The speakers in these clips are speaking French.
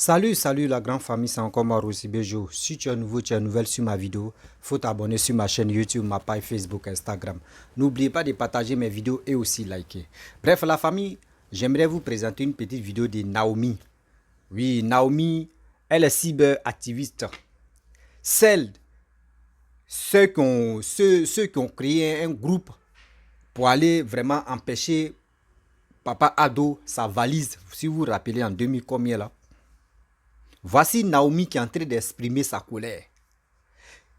Salut la grande famille, c'est encore moi Rosy Bejo. Si tu es nouveau, tu es nouvelle sur ma vidéo, faut t'abonner sur ma chaîne YouTube, ma page Facebook, Instagram. N'oubliez pas de partager mes vidéos et aussi liker. Bref, la famille, j'aimerais vous présenter une petite vidéo de Naomi. Oui, Naomi, elle est cyberactiviste. Ceux qui ont créé un groupe pour aller vraiment empêcher Papa Ado, sa valise, si vous vous rappelez en 2000 combien là. Voici Naomi qui est en train d'exprimer sa colère.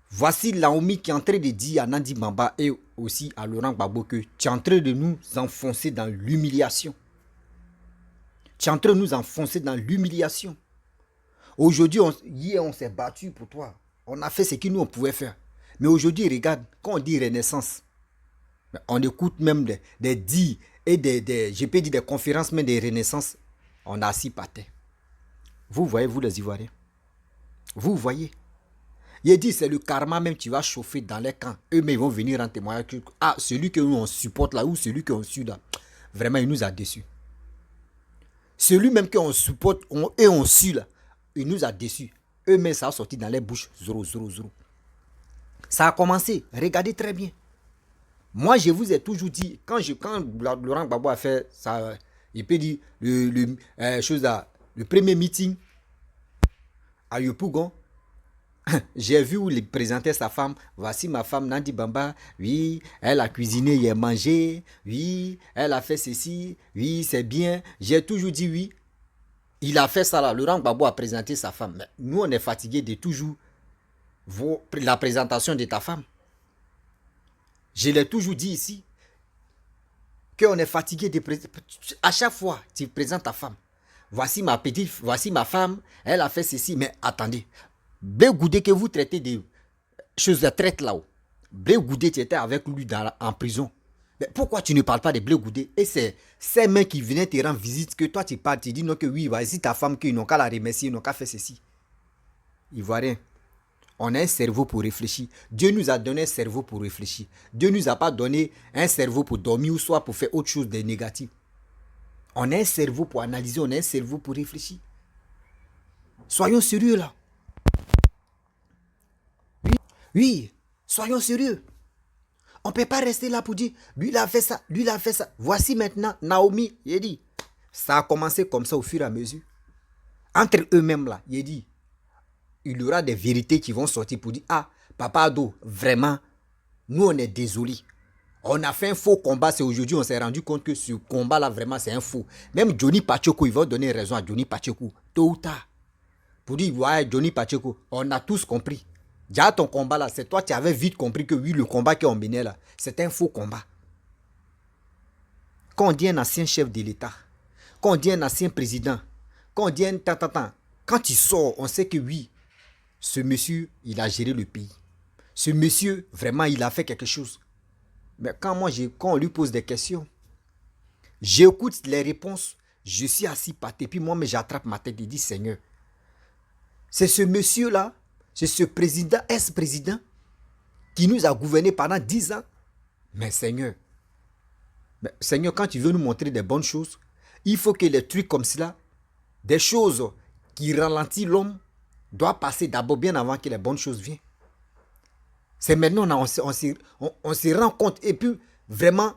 Voici Naomi qui est en train de dire à Nandi Bamba et aussi à Laurent Gbagbo que tu es en train de nous enfoncer dans l'humiliation. Tu es en train de nous enfoncer dans l'humiliation. Aujourd'hui, hier on s'est battu pour toi. On a fait ce que nous on pouvait faire. Mais aujourd'hui, regarde, quand on dit renaissance, on écoute même des dits et je peux dire des conférences, mais des renaissances, on a assis par terre. Vous voyez, vous les Ivoiriens. Vous voyez. Il dit, c'est le karma même qui va chauffer dans les camps. Eux-mêmes vont venir en témoignage. Ah, celui que nous on supporte là, ou celui qu'on suit là, vraiment, il nous a déçus. Celui même qu'on supporte et on suit là, il nous a déçus. Eux-mêmes, ça a sorti dans les bouches. 0. Ça a commencé. Regardez très bien. Moi, je vous ai toujours dit, quand Laurent Gbagbo a fait ça, il peut dire le premier meeting à Yopougon, j'ai vu où il présentait sa femme. Voici ma femme Nandi Bamba. Oui, elle a cuisiné, il a mangé. Oui, elle a fait ceci. Oui, c'est bien. J'ai toujours dit oui. Il a fait ça là. Laurent Gbagbo a présenté sa femme. Mais nous, on est fatigués de toujours la présentation de ta femme. Je l'ai toujours dit ici. Qu'on est fatigué de présenter. À chaque fois, tu présentes ta femme. Voici ma petite, voici ma femme. Elle a fait ceci. Mais attendez. Blé Goudé que vous traitez de choses de traite là-haut. Blé Goudé, tu étais avec lui en prison. Mais pourquoi tu ne parles pas de Blé Goudé? Et c'est ces mains qui venaient te rendre visite que toi tu parles, tu dis non que oui, voici ta femme qu'ils n'ont qu'à la remercier, ils n'ont qu'à faire ceci. Ivoirien, on a un cerveau pour réfléchir. Dieu nous a donné un cerveau pour réfléchir. Dieu ne nous a pas donné un cerveau pour dormir ou soit pour faire autre chose de négatif. On a un cerveau pour analyser, on a un cerveau pour réfléchir. Soyons sérieux là. Oui, soyons sérieux. On ne peut pas rester là pour dire, lui il a fait ça, lui il a fait ça. Voici maintenant Naomi, il dit, ça a commencé comme ça au fur et à mesure. Entre eux-mêmes là, il dit, il y aura des vérités qui vont sortir pour dire, ah, Papa Ado, vraiment, nous on est désolés. On a fait un faux combat, c'est aujourd'hui on s'est rendu compte que ce combat là vraiment c'est un faux. Même Johnny Pacheco, il va donner raison à Johnny Pacheco, tôt ou tard. Pour dire, ouais, Johnny Pacheco, on a tous compris. Déjà ton combat là, c'est toi qui avais vite compris que oui, le combat qu'on menait là, c'est un faux combat. Quand on dit un ancien chef de l'État, quand on dit un ancien président, quand on dit un quand il sort, on sait que oui, ce monsieur, il a géré le pays. Ce monsieur, vraiment, il a fait quelque chose. Mais quand on lui pose des questions, j'écoute les réponses, je suis assis par terre, puis moi, mais j'attrape ma tête et dis, Seigneur, c'est ce monsieur-là, c'est ce président, ex-président, qui nous a gouverné pendant 10 ans. Mais Seigneur, quand tu veux nous montrer des bonnes choses, il faut que les trucs comme cela, des choses qui ralentissent l'homme, doivent passer d'abord bien avant que les bonnes choses viennent. C'est maintenant on se rend compte et puis vraiment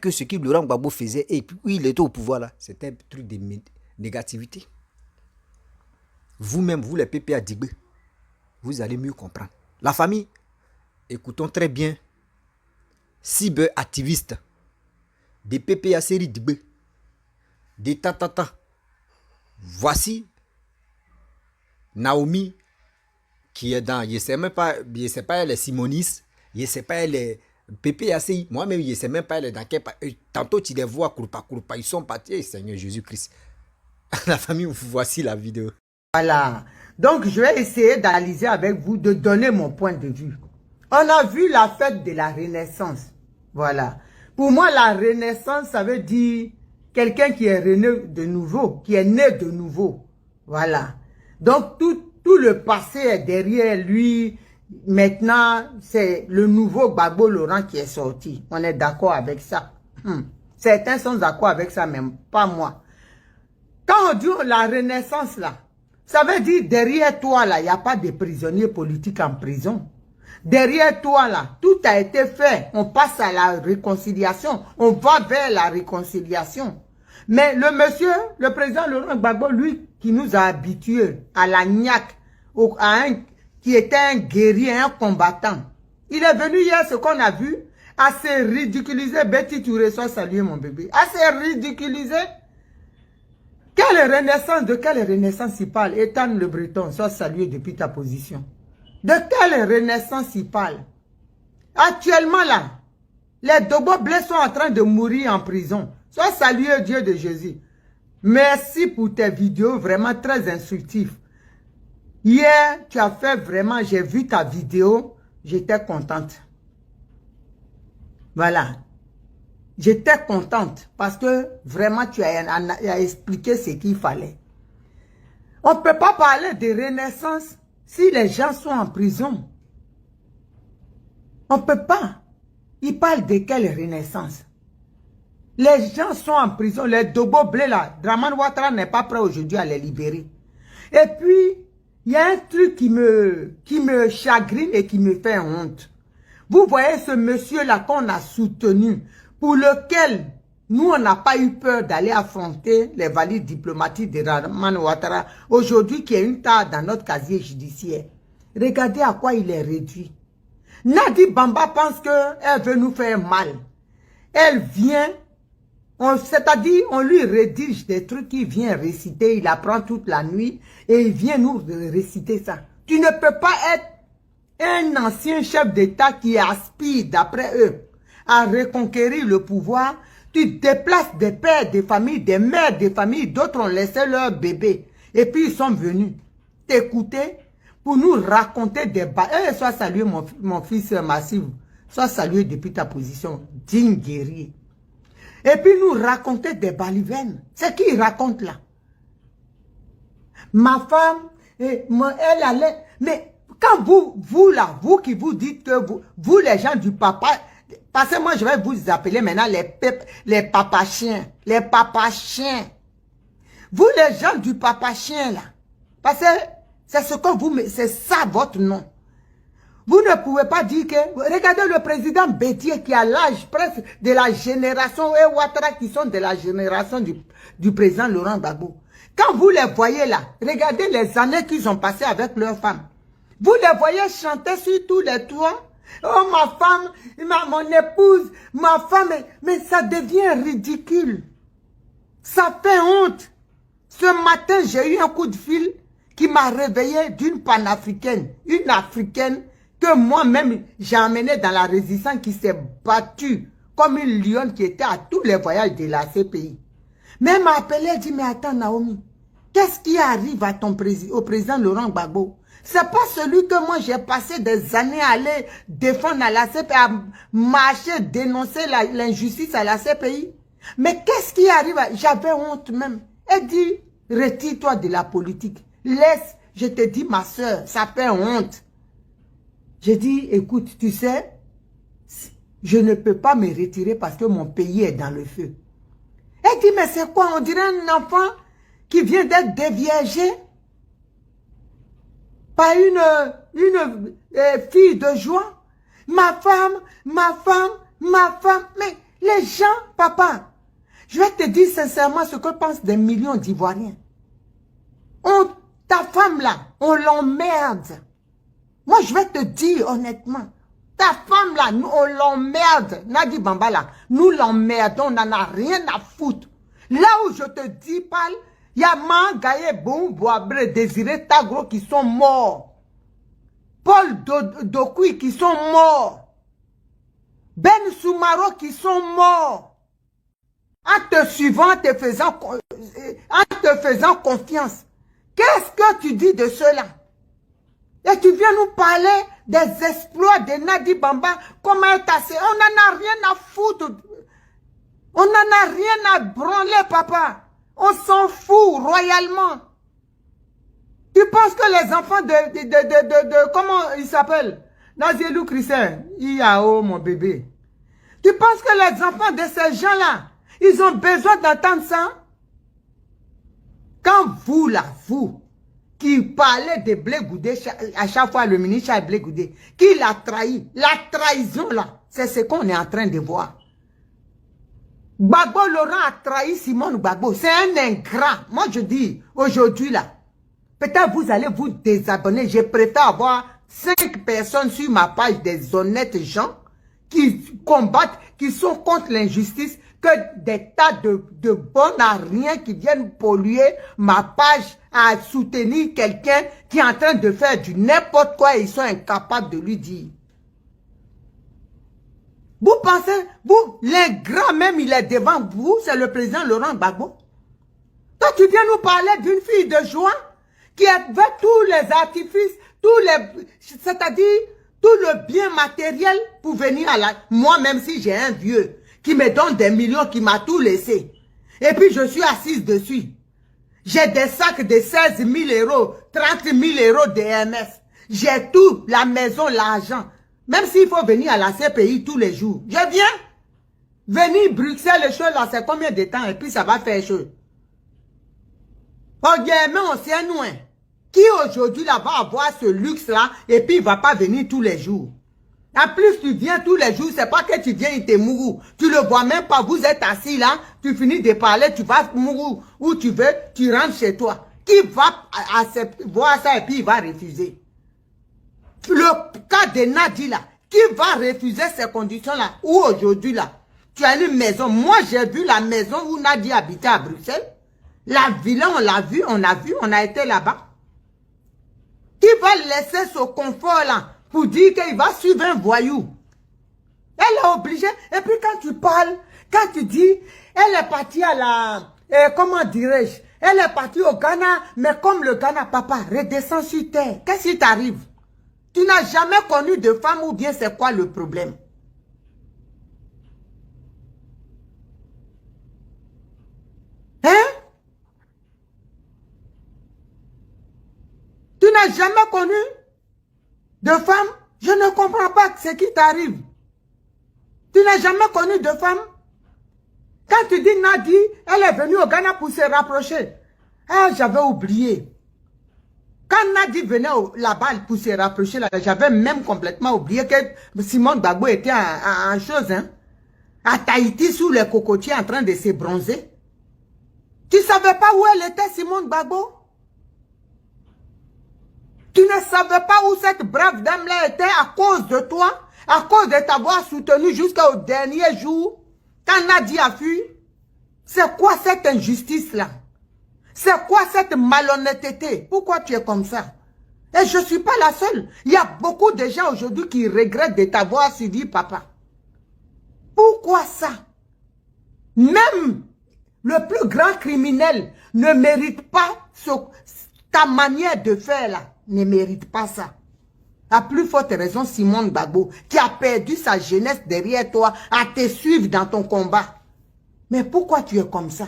que ce que Laurent Gbagbo faisait et puis il était au pouvoir là, c'était un truc de négativité. Vous-même, vous les PPA Dibé, vous allez mieux comprendre. La famille, écoutons très bien, cyberactivistes, des PPA série Dibé, des tatata. Voici Naomi qui est dans, je ne sais même pas, je ne sais pas elle est Simonis, je ne sais pas elle est PPACI, moi-même je ne sais même pas elle est dans quel pays. Tantôt tu les vois, courpa, ils sont partis, Seigneur Jésus-Christ. La famille, voici la vidéo. Voilà. Donc, je vais essayer d'analyser avec vous, de donner mon point de vue. On a vu la fête de la Renaissance. Voilà. Pour moi, la Renaissance, ça veut dire quelqu'un qui est rené de nouveau, qui est né de nouveau. Voilà. Donc, tout le passé est derrière lui. Maintenant, c'est le nouveau Gbagbo Laurent qui est sorti. On est d'accord avec ça. Certains sont d'accord avec ça, même pas moi. Quand on dit la renaissance, là, ça veut dire derrière toi, là, il n'y a pas de prisonniers politiques en prison. Derrière toi, là, tout a été fait. On passe à la réconciliation. On va vers la réconciliation. Mais le monsieur, le président Laurent Gbagbo, lui, qui nous a habitués à la niaque, qui était un guerrier, un combattant. Il est venu hier, ce qu'on a vu, à se ridiculiser. Betty Touré, sois salué, mon bébé. À se ridiculiser. Quelle renaissance, de quelle renaissance il parle? Ethan Le Breton, sois salué depuis ta position. De quelle renaissance il parle? Actuellement là, les Dogo Blés sont en train de mourir en prison. Sois salué, Dieu de Jésus. Merci pour tes vidéos vraiment très instructives. Hier, tu as fait vraiment, j'ai vu ta vidéo, j'étais contente. Voilà. J'étais contente parce que vraiment tu as expliqué ce qu'il fallait. On ne peut pas parler de renaissance si les gens sont en prison. On ne peut pas. Ils parlent de quelle renaissance? Les gens sont en prison. Les Dogo Blés là, Dramane Ouattara n'est pas prêt aujourd'hui à les libérer. Et puis, il y a un truc qui me chagrine et qui me fait honte. Vous voyez ce monsieur-là qu'on a soutenu, pour lequel nous, on n'a pas eu peur d'aller affronter les valides diplomatiques de Dramane Ouattara, aujourd'hui qui est une tare dans notre casier judiciaire. Regardez à quoi il est réduit. Nadi Bamba pense qu'elle veut nous faire mal. Elle vient, c'est-à-dire on lui rédige des trucs qu'il vient réciter, il apprend toute la nuit et il vient nous réciter ça. Tu ne peux pas être un ancien chef d'État qui aspire, d'après eux, à reconquérir le pouvoir. Tu déplaces des pères de famille, des mères de famille, d'autres ont laissé leur bébé. Et puis ils sont venus t'écouter pour nous raconter des bagages. Sois salué mon fils Massif, sois salué depuis ta position, digne guerrier. Et puis nous raconter des balivernes. C'est qui il raconte là? Ma femme, elle allait... Mais quand vous là, vous qui vous dites que vous les gens du papa... Parce que moi, je vais vous appeler maintenant les papas-chiens. Les papas-chiens. Vous, les gens du papa-chien, là. Parce que c'est ce que vous... C'est ça, votre nom. Vous ne pouvez pas dire que... Regardez le président Bédier qui a l'âge presque de la génération... Et Ouattara qui sont de la génération du président Laurent Gbagbo. Quand vous les voyez là, regardez les années qu'ils ont passées avec leurs femmes. Vous les voyez chanter sur tous les toits. Oh, ma femme, mon épouse, ma femme, mais ça devient ridicule. Ça fait honte. Ce matin, j'ai eu un coup de fil qui m'a réveillé d'une panafricaine, une africaine que moi-même j'ai emmenée dans la résistance qui s'est battue comme une lionne qui était à tous les voyages de la CPI. Mais elle m'a appelé, elle dit, mais attends Naomi, qu'est-ce qui arrive à au président Laurent Gbagbo? C'est pas celui que moi j'ai passé des années à aller défendre à la CPI, à marcher, dénoncer l'injustice à la CPI. Mais qu'est-ce qui arrive? J'avais honte même. Elle dit, retire-toi de la politique. Laisse, je te dis ma soeur, ça fait honte. J'ai dit, écoute, tu sais, je ne peux pas me retirer parce que mon pays est dans le feu. Elle dit, mais c'est quoi? On dirait un enfant qui vient d'être déviergé par une fille de joie. Ma femme, ma femme, ma femme. Mais les gens, papa, je vais te dire sincèrement ce que pensent des millions d'Ivoiriens. Ta femme là, on l'emmerde. Moi, je vais te dire honnêtement. Ta femme là, on l'emmerde. Nadi Bamba là, nous l'emmerdons, on n'en a rien à foutre. Là où je te dis, parle, il y a Mangaye, Bon, Boabre, Désiré Tagro qui sont morts. Paul Dokui qui sont morts. Ben Soumaro qui sont morts. En te suivant, en te faisant confiance. Qu'est-ce que tu dis de cela? Et tu viens nous parler des exploits de Nadi Bamba, comment elle t'a... On n'en a rien à foutre. On n'en a rien à branler, papa. On s'en fout royalement. Tu penses que les enfants comment ils s'appellent? Nazielou Christian, Iao, mon bébé. Tu penses que les enfants de ces gens-là, ils ont besoin d'entendre ça? Quand vous, là, vous, qui parlez de Blé Goudé, à chaque fois le ministre Blé Goudé, qui l'a trahi, la trahison, là, c'est ce qu'on est en train de voir. Gbagbo Laurent a trahi Simone Gbagbo. C'est un ingrat. Moi, je dis, aujourd'hui, là, peut-être vous allez vous désabonner. Je préfère avoir 5 personnes sur ma page, des honnêtes gens qui combattent, qui sont contre l'injustice, que des tas de bons à rien qui viennent polluer ma page à soutenir quelqu'un qui est en train de faire du n'importe quoi et ils sont incapables de lui dire. Vous pensez, vous, l'ingrat même, il est devant vous, c'est le président Laurent Gbagbo. Toi, tu viens nous parler d'une fille de juin qui avait tous les artifices, c'est-à-dire tout le bien matériel pour venir à la... Moi, même si j'ai un vieux qui me donne des millions, qui m'a tout laissé, et puis je suis assise dessus. J'ai des sacs de 16 000 euros, 30 000 euros de MS. J'ai tout, la maison, l'argent. Même s'il faut venir à la CPI tous les jours. Je viens. Venir Bruxelles, les choses là, c'est combien de temps? Et puis ça va faire chaud. Oh, mais on sait nous. Qui aujourd'hui là va avoir ce luxe là et puis il va pas venir tous les jours. En plus, tu viens tous les jours, c'est pas que tu viens, il te mourou. Tu le vois même pas, vous êtes assis là, tu finis de parler, tu vas mourou. Où tu veux, tu rentres chez toi. Qui va voir ça et puis il va refuser? Le cas de Nadi là, qui va refuser ces conditions là? Ou aujourd'hui là, tu as une maison. Moi j'ai vu la maison où Nadi habitait à Bruxelles. La villa, on l'a vu, on a été là-bas. Qui va laisser ce confort là pour dire qu'il va suivre un voyou? Elle est obligée. Et puis quand tu parles, quand tu dis, elle est partie à la... comment dirais-je? Elle est partie au Ghana, mais comme le Ghana, papa, redescends sur terre. Qu'est-ce qui t'arrive? Tu n'as jamais connu de femme ou bien c'est quoi le problème? Hein? Tu n'as jamais connu de femme? Je ne comprends pas ce qui t'arrive. Tu n'as jamais connu de femme? Quand tu dis Nadi, elle est venue au Ghana pour se rapprocher. Ah, j'avais oublié. Quand Nadi venait là-bas pour se rapprocher, j'avais même complètement oublié que Simone Gbagbo était en chose. Hein? À Tahiti, sous les cocotiers, en train de se bronzer. Tu ne savais pas où elle était, Simone Gbagbo? Tu ne savais pas où cette brave dame-là était à cause de toi, à cause de t'avoir soutenu jusqu'au dernier jour, quand Nadi a fui. C'est quoi cette injustice-là? C'est quoi cette malhonnêteté? Pourquoi tu es comme ça? Et je ne suis pas la seule. Il y a beaucoup de gens aujourd'hui qui regrettent de t'avoir suivi, papa. Pourquoi ça? Même le plus grand criminel ne mérite pas ta manière de faire là. Ne mérite pas ça. À plus forte raison, Simone Gbagbo, qui a perdu sa jeunesse derrière toi, à te suivre dans ton combat. Mais pourquoi tu es comme ça?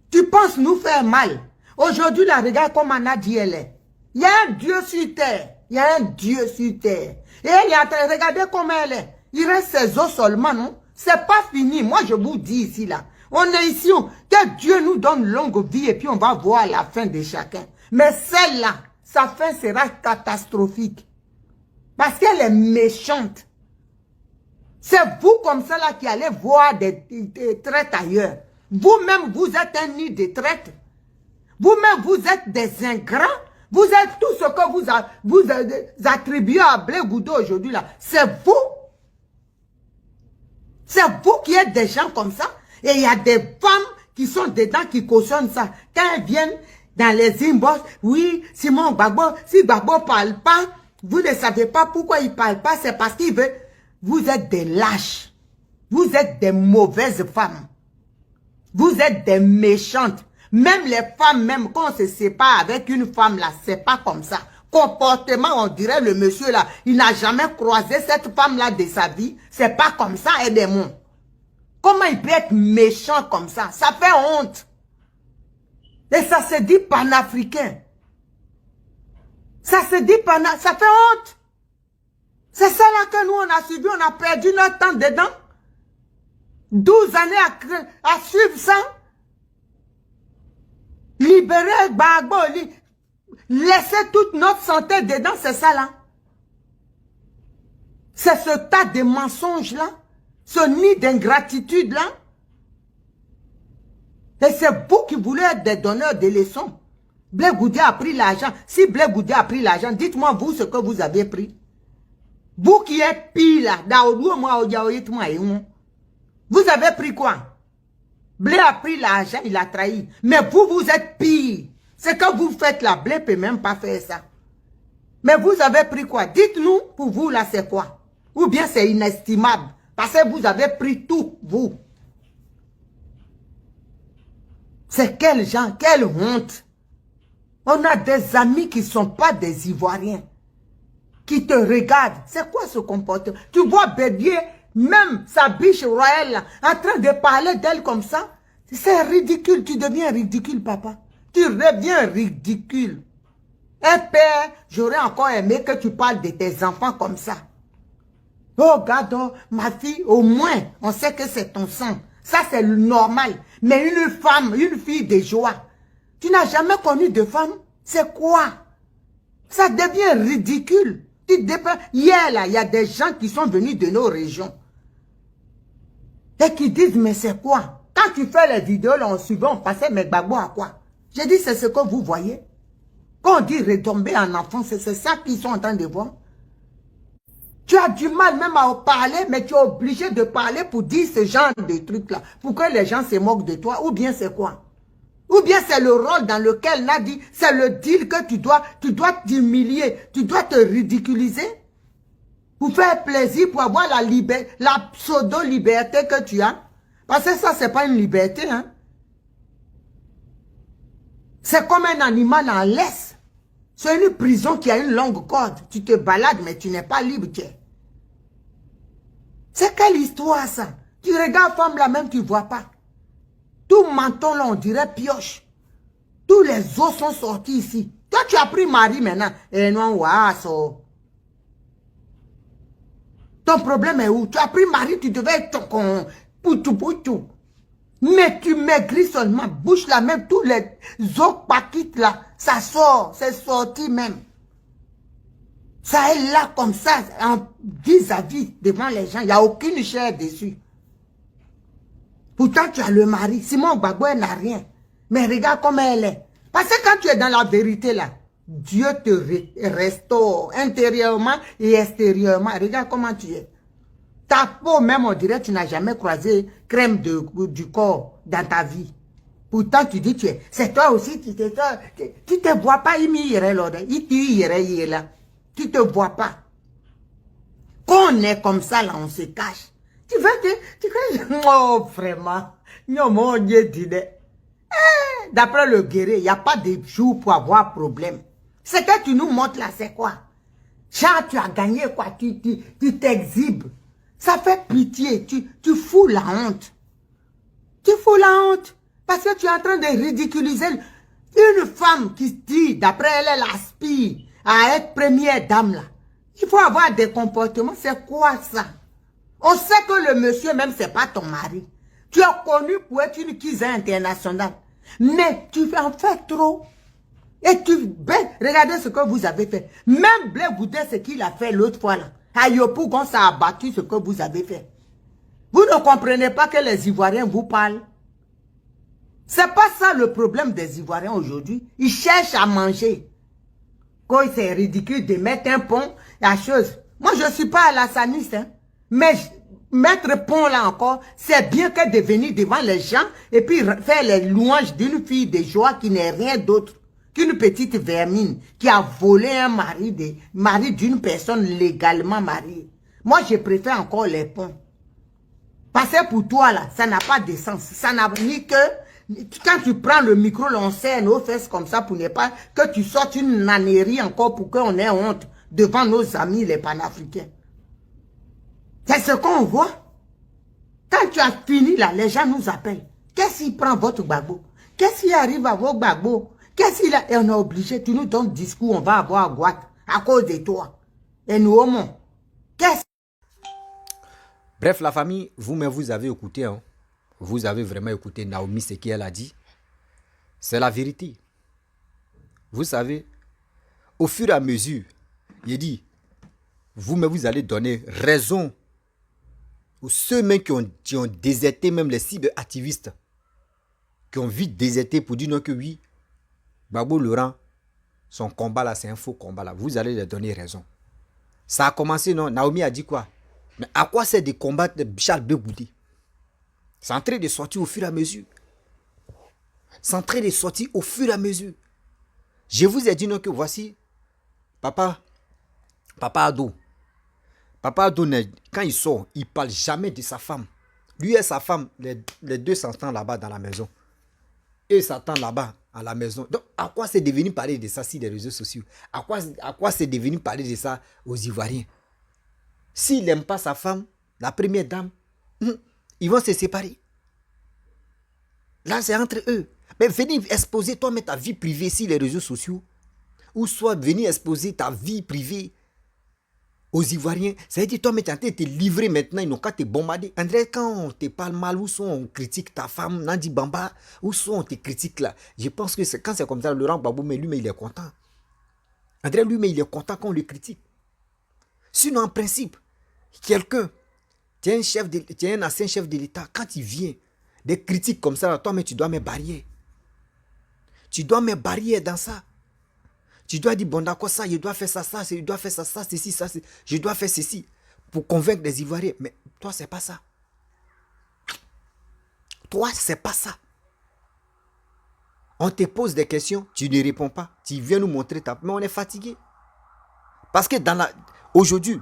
Tu penses nous faire mal? Aujourd'hui, la regarde comme Anna dit elle est. Il y a un Dieu sur terre. Il y a un Dieu sur terre. Et elle est en train de regarder comment elle est. Il reste ses os seulement, non? C'est pas fini. Moi, je vous dis ici, là. On est ici. Que Dieu nous donne longue vie et puis on va voir la fin de chacun. Mais celle-là, sa fin sera catastrophique. Parce qu'elle est méchante. C'est vous comme ça là qui allez voir des traites ailleurs. Vous-même, vous êtes un nid de traite. Vous-même, vous êtes des ingrats. Vous êtes tout ce que vous attribuez à Blé Goudé aujourd'hui là. C'est vous. C'est vous qui êtes des gens comme ça. Et il y a des femmes qui sont dedans qui cautionnent ça. Quand elles viennent dans les inbox, oui, Simon Gbagbo, si Gbagbo ne parle pas, vous ne savez pas pourquoi il ne parle pas, c'est parce qu'il veut. Vous êtes des lâches. Vous êtes des mauvaises femmes. Vous êtes des méchantes. Même les femmes, même quand on se sépare avec une femme là, c'est pas comme ça. Comportement, on dirait le monsieur là, il n'a jamais croisé cette femme là de sa vie. C'est pas comme ça, aidez-moi. Comment il peut être méchant comme ça? Ça fait honte. Et ça se dit panafricain. Ça se dit panafricain. Ça fait honte. C'est ça là que nous on a suivi, on a perdu notre temps dedans. 12 années à suivre ça. Libérer Gbagbo, laisser toute notre santé dedans, c'est ça là. C'est ce tas de mensonges là, ce nid d'ingratitude là. Et c'est vous qui voulez être des donneurs de leçons. Blé Goudé a pris l'argent. Si Blé Goudé a pris l'argent, dites-moi vous ce que vous avez pris. Vous qui êtes pire là, vous avez pris quoi? Blé a pris l'argent, il a trahi. Mais vous, vous êtes pire. Ce que vous faites là, Blé ne peut même pas faire ça. Mais vous avez pris quoi? Dites-nous, pour vous là, c'est quoi? Ou bien c'est inestimable. Parce que vous avez pris tout, vous. C'est quel gens, quelle honte. On a des amis qui ne sont pas des Ivoiriens. Qui te regardent. C'est quoi ce comportement? Tu vois Bédier, même sa biche royale, là, en train de parler d'elle comme ça. C'est ridicule. Tu deviens ridicule, papa. Tu reviens ridicule. Un père, j'aurais encore aimé que tu parles de tes enfants comme ça. Oh, regarde, oh, ma fille, au moins, on sait que c'est ton sang. Ça, c'est le normal. Mais une femme, une fille de joie, tu n'as jamais connu de femme? C'est quoi? Ça devient ridicule. Hier, là, il y a des gens qui sont venus de nos régions. Et qui disent, mais c'est quoi? Quand tu fais les vidéos, là, on suivait, on passait, mais Gbagbo à quoi? J'ai dit, c'est ce que vous voyez. Quand on dit retomber en enfance, c'est ça qu'ils sont en train de voir. Tu as du mal même à en parler, mais tu es obligé de parler pour dire ce genre de trucs-là. Pour que les gens se moquent de toi. Ou bien c'est quoi? Ou bien c'est le rôle dans lequel Nadi, c'est le deal que tu dois t'humilier, tu dois te ridiculiser. Pour faire plaisir, pour avoir la pseudo-liberté que tu as. Parce que ça, c'est pas une liberté. Hein? C'est comme un animal en laisse. C'est une prison qui a une longue corde. Tu te balades, mais tu n'es pas libre. C'est quelle histoire, ça? Tu regardes femme là même, tu ne vois pas. Tout menton là, on dirait pioche. Tous les os sont sortis ici. Toi, tu as pris mari maintenant. Et non, waouh, ton problème est où? Tu as pris mari, tu devais être poutou. Mais tu maigris seulement. Bouche là même, tous les os paquites là, ça sort, c'est sorti même. Ça est là comme ça, en vis-à-vis devant les gens. Il n'y a aucune chair dessus. Pourtant, tu as le mari. Simon Gbagbo, elle n'a rien. Mais regarde comment elle est. Parce que quand tu es dans la vérité là, Dieu te restaure intérieurement et extérieurement. Regarde comment tu es. Ta peau même, on dirait que tu n'as jamais croisé crème du corps dans ta vie. Pourtant, tu dis, c'est toi aussi, tu te vois pas, il tu te vois pas. Quand on est comme ça, là, on se cache. Tu oh, vraiment. D'après le guerrier, il n'y a pas de jour pour avoir problème. Ce que tu nous montres là, c'est quoi? Chant, tu as gagné quoi? Tu t'exhibes. Ça fait pitié. Tu fous la honte. Tu fous la honte. Parce que tu es en train de ridiculiser une femme qui dit, d'après elle, elle aspire à être première dame là. Il faut avoir des comportements. C'est quoi ça? On sait que le monsieur même, c'est pas ton mari. Tu es connu pour être une cuisine internationale. Mais tu en fais trop. Et regardez ce que vous avez fait. Même Blé Goudé, ce qu'il a fait l'autre fois là. À Yopougon, ça a battu ce que vous avez fait. Vous ne comprenez pas que les Ivoiriens vous parlent. C'est pas ça le problème des Ivoiriens aujourd'hui. Ils cherchent à manger. Quand c'est ridicule de mettre un pont, la chose. Moi, je ne suis pas alassaniste, hein. Mais mettre pont là encore, c'est bien que de venir devant les gens et puis faire les louanges d'une fille de joie qui n'est rien d'autre qu'une petite vermine qui a volé un mari d'une personne légalement mariée. Moi, je préfère encore les ponts. Parce que pour toi, là, ça n'a pas de sens. Ça n'a ni que... Quand tu prends le micro, on serre nos fesses comme ça pour ne pas... Que tu sortes une nanerie encore pour qu'on ait honte devant nos amis les panafricains. C'est ce qu'on voit. Quand tu as fini là, les gens nous appellent. Qu'est-ce qui prend votre Gbagbo? Qu'est-ce qui arrive à votre Gbagbo? Qu'est-ce qu'il a? Et on est obligé, tu nous donnes discours, on va avoir à Guac à cause de toi. Et nous, homo. Qu'est-ce? Bref, la famille, vous-même, vous avez écouté. Hein. Vous avez vraiment écouté Naomi, ce qu'elle a dit. C'est la vérité. Vous savez, au fur et à mesure, il dit, vous-même, vous allez donner raison aux ceux-mêmes qui ont déserté, même les cyberactivistes, qui ont vite déserté pour dire non que oui, Gbagbo Laurent, son combat là, c'est un faux combat là. Vous allez leur donner raison. Ça a commencé, non? Naomi a dit quoi? Mais à quoi c'est de combattre Charles Blegoudé? C'est en train de sortir au fur et à mesure. C'est en train de sortir au fur et à mesure. Je vous ai dit non que voici Papa Ado. Papa Ado, quand il sort, il ne parle jamais de sa femme. Lui et sa femme, les deux s'entendent là-bas dans la maison. Eux s'attendent là-bas à la maison. Donc, à quoi c'est devenu parler de ça sur les réseaux sociaux? À quoi c'est devenu parler de ça aux Ivoiriens? S'il n'aime pas sa femme, la première dame, ils vont se séparer. Là, c'est entre eux. Mais venir exposer toi-même ta vie privée sur les réseaux sociaux, ou soit venir exposer ta vie privée aux Ivoiriens, ça veut dire toi-même tu es en train de te livrer maintenant, ils n'ont qu'à te bombarder. André, quand on te parle mal, ou soit on critique ta femme, Nandi Bamba, ou soit on te critique là, je pense que quand c'est comme ça, Laurent Gbagbo, mais lui, mais il est content. André, lui, mais il est content quand on le critique. Sinon, en principe, quelqu'un, tu es un ancien chef de l'État, quand il vient, des critiques comme ça, toi, mais tu dois mettre barrière. Tu dois mettre barrière dans ça. Tu dois dire, bon d'accord, ça, je dois faire ça, je dois faire ça, ceci, ça, je dois faire ceci pour convaincre les Ivoiriens. Mais toi, c'est pas ça. Toi, c'est pas ça. On te pose des questions, tu ne réponds pas. Tu viens nous montrer ta... Mais on est fatigué. Parce que aujourd'hui,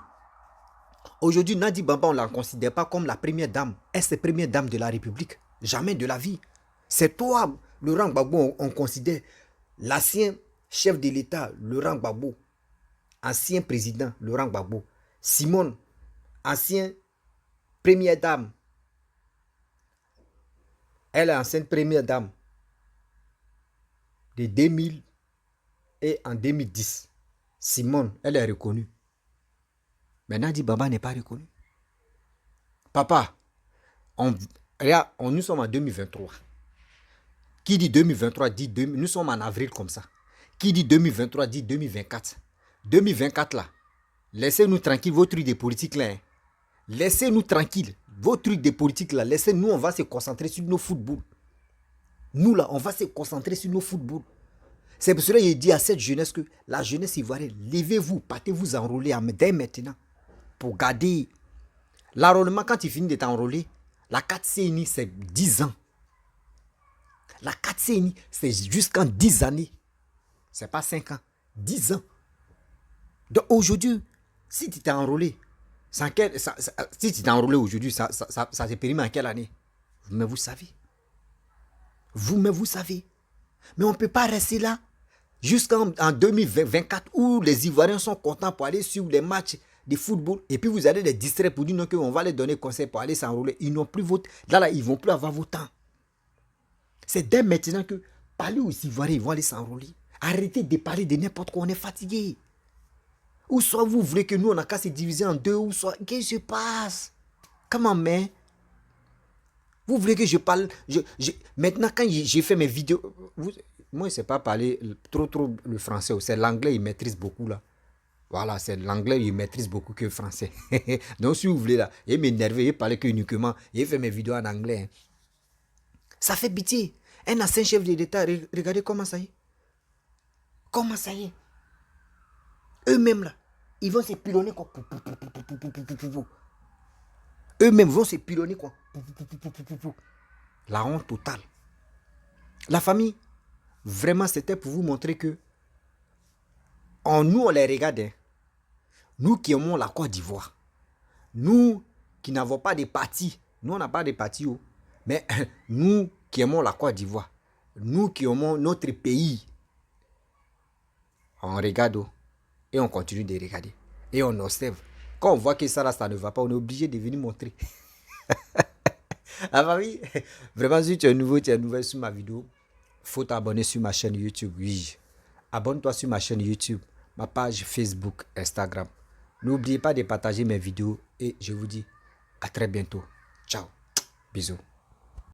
Nadi Bamba, on ne la considère pas comme la première dame. Est-ce la première dame de la République? Jamais de la vie. C'est toi, Laurent Gbagbo, on considère l'ancien chef de l'État, Laurent Gbagbo, ancien président, Laurent Gbagbo, Simone, ancienne première dame. Elle est ancienne première dame de 2000 et en 2010. Simone, elle est reconnue. Mais Nadi Bamba n'est pas reconnu. Papa, nous sommes en 2023. Qui dit 2023 dit nous sommes en avril comme ça. Qui dit 2023 dit 2024. 2024 là, laissez-nous tranquilles vos trucs de politique là. Hein. Laissez-nous tranquilles vos trucs de politique là. Laissez-nous, on va se concentrer sur nos footballs. Nous là, on va se concentrer sur nos footballs. C'est pour cela qu'il dit à cette jeunesse que la jeunesse ivoirienne, levez-vous, partez vous enrôler dès maintenant. Pour garder l'enrôlement, quand tu finis de t'enrôler, la 4 CNI c'est 10 ans. La 4 CNI c'est jusqu'en 10 années. C'est pas 5 ans, 10 ans. Donc aujourd'hui, si tu t'es enrôlé, si tu t'es enrôlé aujourd'hui, ça se périme en quelle année? Mais vous savez. Vous-même, vous savez. Mais on ne peut pas rester là jusqu'en 2024 où les Ivoiriens sont contents pour aller sur les matchs de football et puis vous allez les distraire pour dire non, qu'on va les donner conseil pour aller s'enrôler. Ils n'ont plus votre... Là, ils ne vont plus avoir votre temps. C'est dès maintenant que parler aux Ivoiriens, ils vont aller s'enrôler. Arrêtez de parler de n'importe quoi, on est fatigué. Ou soit vous voulez que nous, on a qu'à se diviser en deux, ou soit, qu'est-ce qui se passe? Comment, mais vous voulez que je parle maintenant, quand j'ai fait mes vidéos, moi, je ne sais pas parler trop le français, c'est l'anglais, il maîtrise beaucoup là. Voilà, c'est l'anglais, il maîtrise beaucoup que le français. Donc, si vous voulez là, il m'énerve, il parle que uniquement, il fait mes vidéos en anglais. Hein. Ça fait pitié. Un ancien chef de l'État, regardez comment ça y est. Comment ça y est. Eux-mêmes là, ils vont se pilonner quoi. Eux-mêmes vont se pilonner quoi. La honte totale. La famille, vraiment, c'était pour vous montrer que nous, on les regarde. Hein. Nous qui aimons la Côte d'Ivoire. Nous qui n'avons pas de parti. Nous, on n'a pas de parti. Oh. Mais nous qui aimons la Côte d'Ivoire. Nous qui aimons notre pays. On regarde. Oh, et on continue de regarder. Et on observe. Quand on voit que ça, là, ça ne va pas, on est obligé de venir montrer. La famille, vraiment, si tu es nouveau, tu es nouvelle sur ma vidéo, il faut t'abonner sur ma chaîne YouTube. Oui, abonne-toi sur ma chaîne YouTube, ma page Facebook, Instagram. N'oubliez pas de partager mes vidéos et je vous dis à très bientôt. Ciao. Bisous.